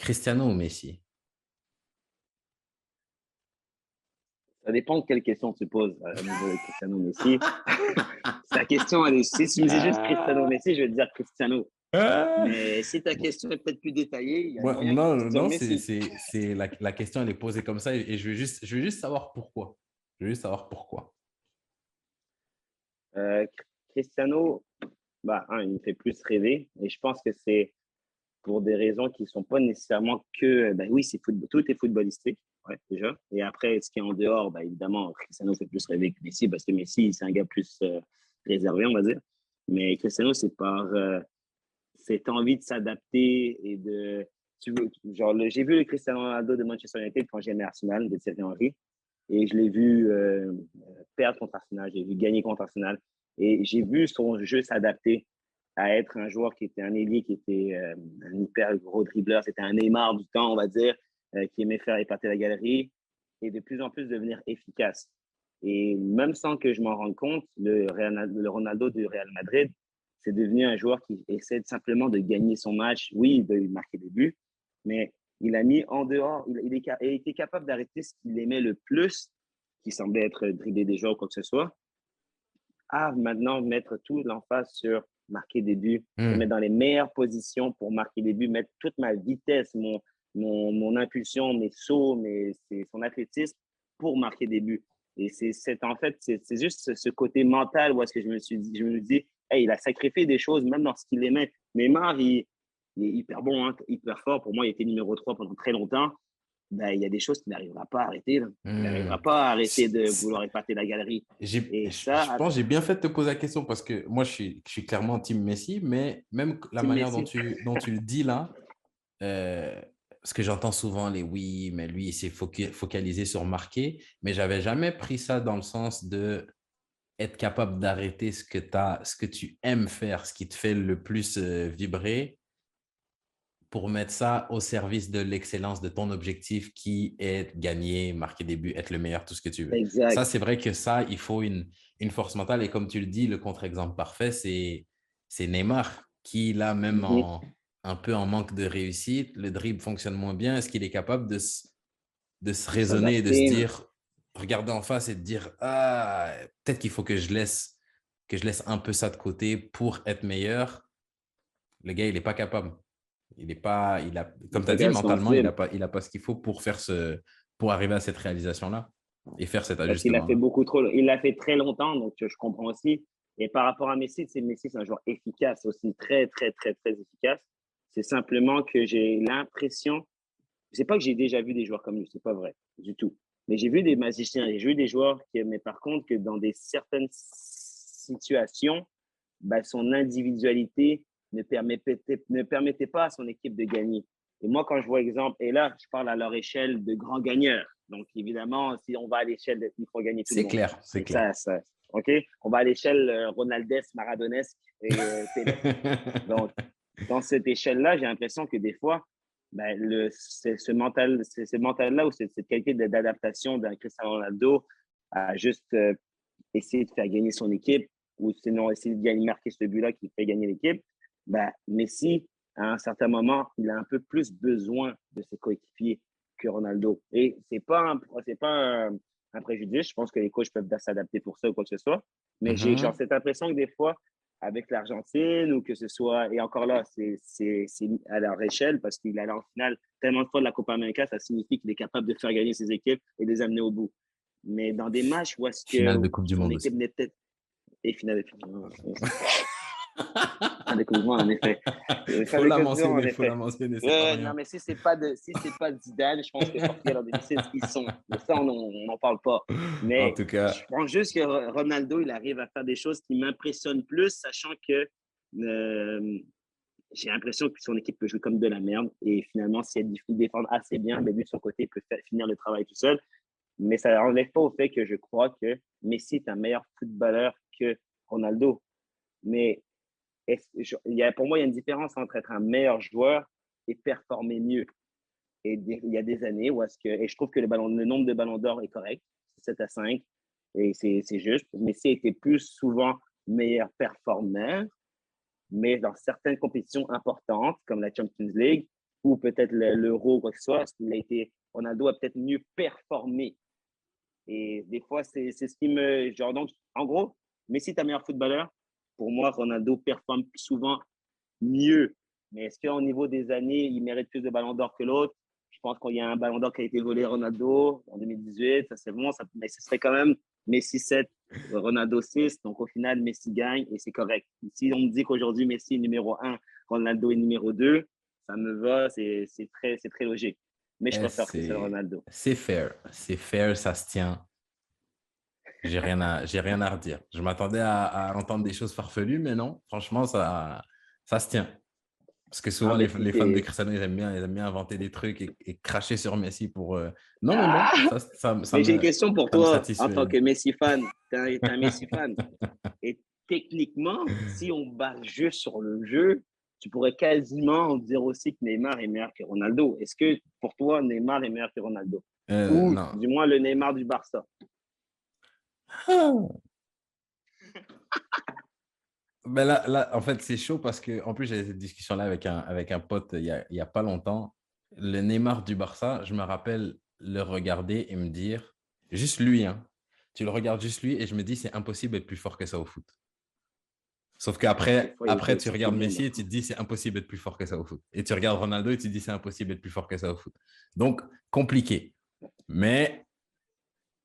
Cristiano ou Messi? Ça dépend de quelle question tu poses au niveau de Cristiano Messi. Ta question, elle est, si tu me dis juste Cristiano Messi, je vais te dire Cristiano. Mais si ta question est peut-être plus détaillée, il y a moyen que je Non, puisse te dire non, Messi. la question, elle est posée comme ça et je veux juste savoir pourquoi. Je veux juste savoir pourquoi. Euh, Cristiano, bah, il me fait plus rêver. Et je pense que c'est pour des raisons qui ne sont pas nécessairement que, ben oui, tout est footballistique, ouais, déjà. Et après, ce qui est en dehors, ben évidemment, Cristiano fait plus rêver que Messi, parce que Messi, c'est un gars plus réservé, on va dire. Mais Cristiano, c'est par cette envie de s'adapter et de. J'ai vu le Cristiano Ronaldo de Manchester United quand j'aimais Arsenal, de Thierry Henry, et je l'ai vu perdre contre Arsenal, j'ai vu gagner contre Arsenal, et j'ai vu son jeu s'adapter à être un joueur qui était un ailier, qui était un hyper gros dribbleur, c'était un Neymar du temps, on va dire, qui aimait faire épater la galerie, et de plus en plus devenir efficace. Et même sans que je m'en rende compte, le Ronaldo du Real Madrid, c'est devenu un joueur qui essaie simplement de gagner son match. Oui, de marquer des buts, mais il a mis en dehors, il était capable d'arrêter ce qu'il aimait le plus, qui semblait être dribbler des joueurs ou quoi que ce soit, à maintenant mettre tout l'emphase sur marquer des buts, se mettre Hmm. dans les meilleures positions pour marquer des buts, mettre toute ma vitesse, mon impulsion, mes sauts, son athlétisme pour marquer des buts. Et en fait, c'est juste ce côté mental où est-ce que je me dis, hey, il a sacrifié des choses, même dans ce qu'il aimait. Neymar, il est hyper bon, hein, hyper fort. Pour moi, il était numéro 3 pendant très longtemps. Ben, il y a des choses qu'il n'arrivera pas à arrêter. Là. Il Hmm. n'arrivera pas à arrêter C'est- de c'est- vouloir épater la galerie. Et je ça, pense que j'ai bien fait de te poser la question parce que moi, je suis clairement team Messi, mais même la Team manière Messi. dont tu le dis là, parce que j'entends souvent les oui, mais lui, il s'est focalisé sur marquer, mais j'avais jamais pris ça dans le sens de être capable d'arrêter ce que tu aimes faire, ce qui te fait le plus vibrer pour mettre ça au service de l'excellence de ton objectif qui est gagner, marquer des buts, être le meilleur, tout ce que tu veux. Ça, Exact. c'est vrai que ça, il faut une force mentale. Et comme tu le dis, le contre-exemple parfait, c'est Neymar qui, là, même Mhm. un peu en manque de réussite, le dribble fonctionne moins bien. Est-ce qu'il est capable de se De raisonner et de se s'adapter. dire, regarder en face et de dire, ah, peut-être qu'il faut que je laisse un peu ça de côté pour être meilleur. Le gars, il n'est pas capable. Il est pas, il a, Il comme tu as faut dit, qu'elle soit mentalement, sensible. il a pas ce qu'il faut pour pour arriver à cette réalisation-là et faire cet Parce qu'il a fait ajustement-là. beaucoup trop. Il l'a fait très longtemps, donc je comprends aussi. Et par rapport à Messi, Messi, c'est un joueur efficace aussi, très, très, très, très efficace. C'est simplement que j'ai l'impression, c'est pas que j'ai déjà vu des joueurs comme lui, c'est pas vrai du tout. Mais j'ai vu des magiciens, j'ai vu des joueurs mais par contre, que dans des certaines situations, ben, son individualité ne permettait pas à son équipe de gagner. Et moi, quand je vois exemple, et là, je parle à leur échelle de grands gagneurs. Donc, évidemment, si on va à l'échelle, il faut gagner tout le C'est monde. clair, c'est Mais clair. OK? On va à l'échelle Ronaldesque, Maradonesque et Pelé. Donc, dans cette échelle-là, j'ai l'impression que des fois, ben, ce mental-là ou cette qualité d'adaptation d'un Cristiano Ronaldo à juste essayer de faire gagner son équipe ou sinon essayer de gagner, marquer ce but-là qui fait gagner l'équipe, ben, Messi, à un certain moment, il a un peu plus besoin de ses coéquipiers que Ronaldo. Et c'est pas un préjudice. Je pense que les coachs peuvent s'adapter pour ça ou quoi que ce soit. Mais j'ai genre Mhm. cette impression que des fois, avec l'Argentine ou que ce soit, et encore là, c'est à leur échelle parce qu'il a en finale tellement de fois de la Copa América, ça signifie qu'il est capable de faire gagner ses équipes et de les amener au bout. Mais dans des matchs où est-ce que Finale de Coupe du son Monde équipe aussi. n'est peut-être et finale de Coupe du Monde, en effet. Finale de Coupe du Monde, en Faut la effet. mentionner, c'est pas Non, rien. mais si c'est pas Zidane, je pense que Portugal en 2006, ils sont. Mais ça, on n'en parle pas. En Mais tout je cas, pense juste que Ronaldo, il arrive à faire des choses qui m'impressionnent plus, sachant que j'ai l'impression que son équipe peut jouer comme de la merde. Et finalement, si elle défend assez bien, mais lui, de son côté, il peut finir le travail tout seul. Mais ça n'enlève pas au fait que je crois que Messi est un meilleur footballeur que Ronaldo. Mais pour moi, il y a une différence entre être un meilleur joueur et performer mieux. Et il y a des années où est-ce que, et je trouve que le nombre de ballons d'or est correct, c'est 7 à 5, et c'est juste. Messi était plus souvent meilleur performeur, mais dans certaines compétitions importantes, comme la Champions League, ou peut-être l'Euro, quoi que ce soit, Ronaldo a peut-être mieux performé. Et des fois, c'est ce qui me. Genre, donc, en gros, Messi est un meilleur footballeur. Pour moi, Ronaldo performe souvent mieux. Mais est-ce qu'au niveau des années, il mérite plus de ballons d'or que l'autre? Je pense qu'il y a un ballon d'or qui a été volé à Ronaldo en 2018. Ça, c'est bon. Mais ce serait quand même Messi 7, Ronaldo 6. Donc, au final, Messi gagne et c'est correct. Si on me dit qu'aujourd'hui, Messi est numéro 1, Ronaldo est numéro 2, ça me va. C'est très logique. Mais je Eh, préfère Cristiano Ronaldo. c'est fair. C'est fair, ça se tient. J'ai rien à redire. Je m'attendais à entendre des choses farfelues, mais non, franchement, ça se tient. Parce que Non, souvent, mais si les fans de t'es. Cristiano, ils aiment bien inventer des trucs et cracher sur Messi pour. Non, mais bon, Ah, mais j'ai une question pour ça me toi en satisfait. tant que Messi fan. T'es un Messi fan. Et techniquement, si on base juste sur le jeu, tu pourrais quasiment dire aussi que Neymar est meilleur que Ronaldo. Est-ce que pour toi, Neymar est meilleur que Ronaldo? Ou Non. du moins le Neymar du Barça? Ben en fait, c'est chaud parce que, en plus, j'ai cette discussion-là avec un pote il y a pas longtemps. Le Neymar du Barça, je me rappelle le regarder et me dire, juste lui, hein, tu le regardes juste lui et je me dis, c'est impossible d'être plus fort que ça au foot. Sauf Des qu'après, fois, il était après, tu aussi plus regardes bon. Messi et tu te dis, c'est impossible d'être plus fort que ça au foot. Et tu regardes Ronaldo et tu te dis, c'est impossible d'être plus fort que ça au foot. Donc, compliqué. Mais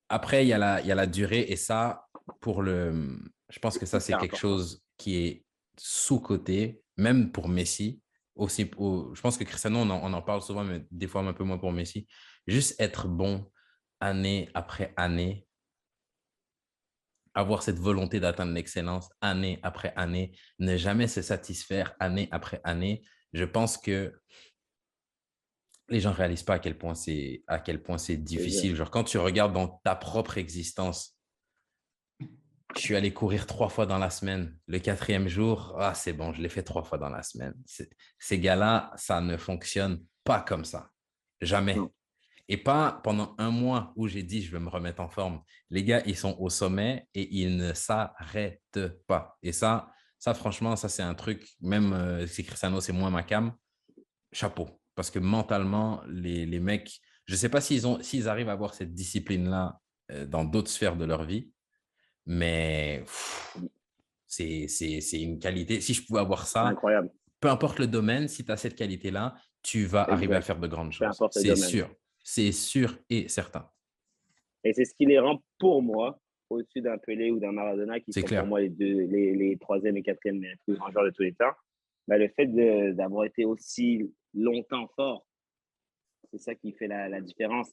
après, il y a la durée et ça, je pense que ça, c'est Hyper quelque important. chose qui est sous-coté, même pour Messi. Aussi, je pense que Cristiano, on en parle souvent, mais des fois un peu moins pour Messi. Juste être bon année après année, avoir cette volonté d'atteindre l'excellence année après année, ne jamais se satisfaire année après année. Je pense que les gens ne réalisent pas à quel point c'est C'est sûr. difficile. Genre, quand tu regardes dans ta propre existence, je suis allé courir 3 fois dans la semaine. Le quatrième jour, ah, c'est bon, je l'ai fait 3 fois dans la semaine. Ces gars-là, ça ne fonctionne pas comme ça. Non. Jamais. Et pas pendant un mois où j'ai dit je vais me remettre en forme. Les gars, ils sont au sommet et ils ne s'arrêtent pas. Et ça franchement, ça c'est un truc, même si Cristiano, c'est moins ma cam, chapeau. Parce que mentalement, les mecs, je ne sais pas s'ils arrivent à avoir cette discipline-là dans d'autres sphères de leur vie, mais c'est une qualité. Si je pouvais avoir C'est ça, incroyable. peu importe le domaine, si tu as cette qualité-là, tu vas arriver à Exact. faire de grandes Peu choses. importe le domaine. C'est sûr et certain. Et c'est ce qui les rend, pour moi, au-dessus d'un Pelé ou d'un Maradona, qui C'est sont pour clair. moi les troisième et quatrième plus grands joueurs de tous les temps. Bah, le fait d'avoir été aussi longtemps fort, c'est ça qui fait la différence.